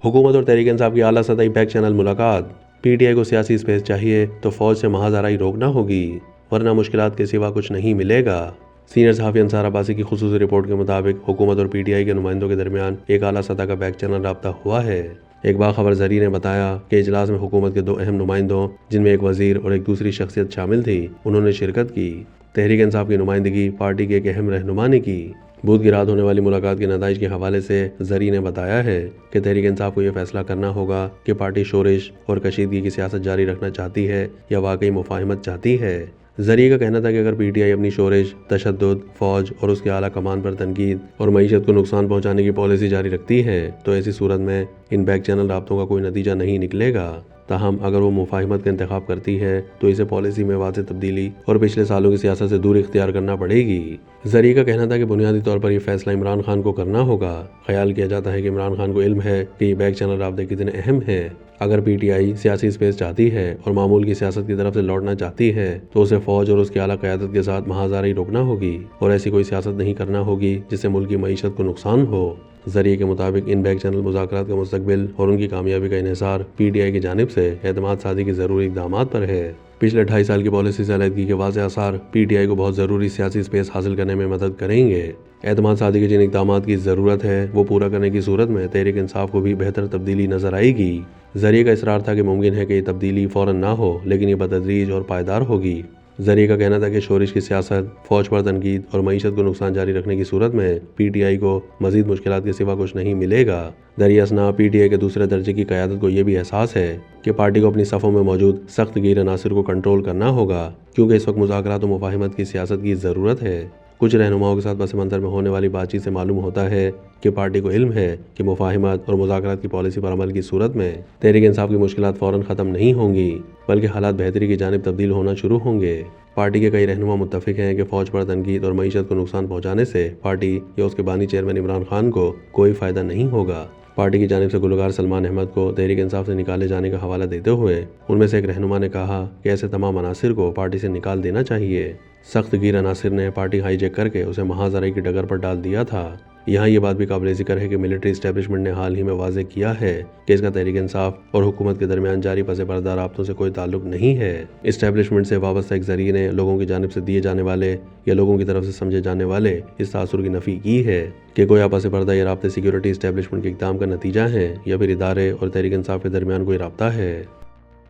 حکومت اور تحریک انصاف کی اعلیٰ سطحی بیک چینل ملاقات۔ پی ٹی آئی کو سیاسی اسپیس چاہیے تو فوج سے محاذ آرائی روکنا ہوگی، ورنہ مشکلات کے سوا کچھ نہیں ملے گا۔ سینئر صحافی انصار عباسی کی خصوصی رپورٹ کے مطابق حکومت اور پی ٹی آئی کے نمائندوں کے درمیان ایک اعلیٰ سطح کا بیک چینل رابطہ ہوا ہے۔ ایک باخبر ذریعے نے بتایا کہ اجلاس میں حکومت کے 2 اہم نمائندوں، جن میں ایک وزیر اور ایک دوسری شخصیت شامل تھی، انہوں نے شرکت کی۔ تحریک انصاف کی نمائندگی پارٹی کے ایک اہم رہنما نے کی۔ بدھ کی رات ہونے والی ملاقات کے نتائج کے حوالے سے ذریعے نے بتایا ہے کہ تحریک انصاف کو یہ فیصلہ کرنا ہوگا کہ پارٹی شورش اور کشیدگی کی سیاست جاری رکھنا چاہتی ہے یا واقعی مفاہمت چاہتی ہے۔ ذریعے کا کہنا تھا کہ اگر پی ٹی آئی اپنی شورش، تشدد، فوج اور اس کے اعلیٰ کمان پر تنقید اور معیشت کو نقصان پہنچانے کی پالیسی جاری رکھتی ہے تو ایسی صورت میں ان بیک چینل رابطوں کا کوئی نتیجہ نہیں نکلے گا۔ تاہم اگر وہ مفاہمت کا انتخاب کرتی ہے تو اسے پالیسی میں واضح تبدیلی اور پچھلے سالوں کی سیاست سے دور اختیار کرنا پڑے گی۔ ذریعے کا کہنا تھا کہ بنیادی طور پر یہ فیصلہ عمران خان کو کرنا ہوگا۔ خیال کیا جاتا ہے کہ عمران خان کو علم ہے کہ یہ بیک چینل رابطے کتنے اہم ہیں۔ اگر پی ٹی آئی سیاسی اسپیس چاہتی ہے اور معمول کی سیاست کی طرف سے لوٹنا چاہتی ہے تو اسے فوج اور اس کی اعلیٰ قیادت کے ساتھ محاذ آرائی روکنا ہوگی اور ایسی کوئی سیاست نہیں کرنا ہوگی جس سے ملک کی معیشت کو نقصان ہو۔ ذریعے کے مطابق ان بیک چینل مذاکرات کا مستقبل اور ان کی کامیابی کا انحصار پی ٹی آئی کی جانب سے اعتماد سازی کی ضروری اقدامات پر ہے۔ پچھلے 2.5 سال کی پالیسی سے علیحدگی کے واضح آثار پی ٹی آئی کو بہت ضروری سیاسی اسپیس حاصل کرنے میں مدد کریں گے۔ اعتماد سازی کے جن اقدامات کی ضرورت ہے وہ پورا کرنے کی صورت میں تحریک انصاف کو بھی بہتر تبدیلی نظر آئے گی۔ ذریعے کا اصرار تھا کہ ممکن ہے کہ یہ تبدیلی فوراً نہ ہو لیکن یہ بتدریج اور پائیدار ہوگی۔ ذریعے کا کہنا تھا کہ شورش کی سیاست، فوج پر تنقید اور معیشت کو نقصان جاری رکھنے کی صورت میں پی ٹی آئی کو مزید مشکلات کے سوا کچھ نہیں ملے گا۔ دریا اثنا پی ٹی آئی کے دوسرے درجے کی قیادت کو یہ بھی احساس ہے کہ پارٹی کو اپنی صفوں میں موجود سخت گیر عناصر کو کنٹرول کرنا ہوگا کیونکہ اس وقت مذاکرات و مفاہمت کی سیاست کی ضرورت ہے۔ کچھ رہنماؤں کے ساتھ پس منظر میں ہونے والی بات چیت سے معلوم ہوتا ہے کہ پارٹی کو علم ہے کہ مفاہمت اور مذاکرات کی پالیسی پر عمل کی صورت میں تحریک انصاف کی مشکلات فوراً ختم نہیں ہوں گی بلکہ حالات بہتری کی جانب تبدیل ہونا شروع ہوں گے۔ پارٹی کے کئی رہنما متفق ہیں کہ فوج پر تنقید اور معیشت کو نقصان پہنچانے سے پارٹی یا اس کے بانی چیئرمین عمران خان کو کوئی فائدہ نہیں ہوگا۔ پارٹی کی جانب سے گلوکار سلمان احمد کو تحریک انصاف سے نکالے جانے کا حوالہ دیتے ہوئے ان میں سے ایک رہنما نے کہا کہ ایسے تمام عناصر کو پارٹی سے نکال دینا چاہیے۔ سخت گیر عناصر نے پارٹی ہائی جیک کر کے اسے محاذ آرائی کی ڈگر پر ڈال دیا تھا۔ یہاں یہ بات بھی قابل ذکر ہے کہ ملٹری اسٹیبلشمنٹ نے حال ہی میں واضح کیا ہے کہ اس کا تحریک انصاف اور حکومت کے درمیان جاری پس پردہ رابطوں سے کوئی تعلق نہیں ہے۔ اسٹیبلشمنٹ سے وابستہ ایک ذریعے نے لوگوں کی جانب سے دیے جانے والے یا لوگوں کی طرف سے سمجھے جانے والے اس تاثر کی نفی کی ہے کہ کوئی پس پردہ یہ رابطے سیکیورٹی اسٹیبلشمنٹ کے اقدام کا نتیجہ ہیں یا پھر ادارے اور تحریک انصاف کے درمیان کوئی رابطہ ہے۔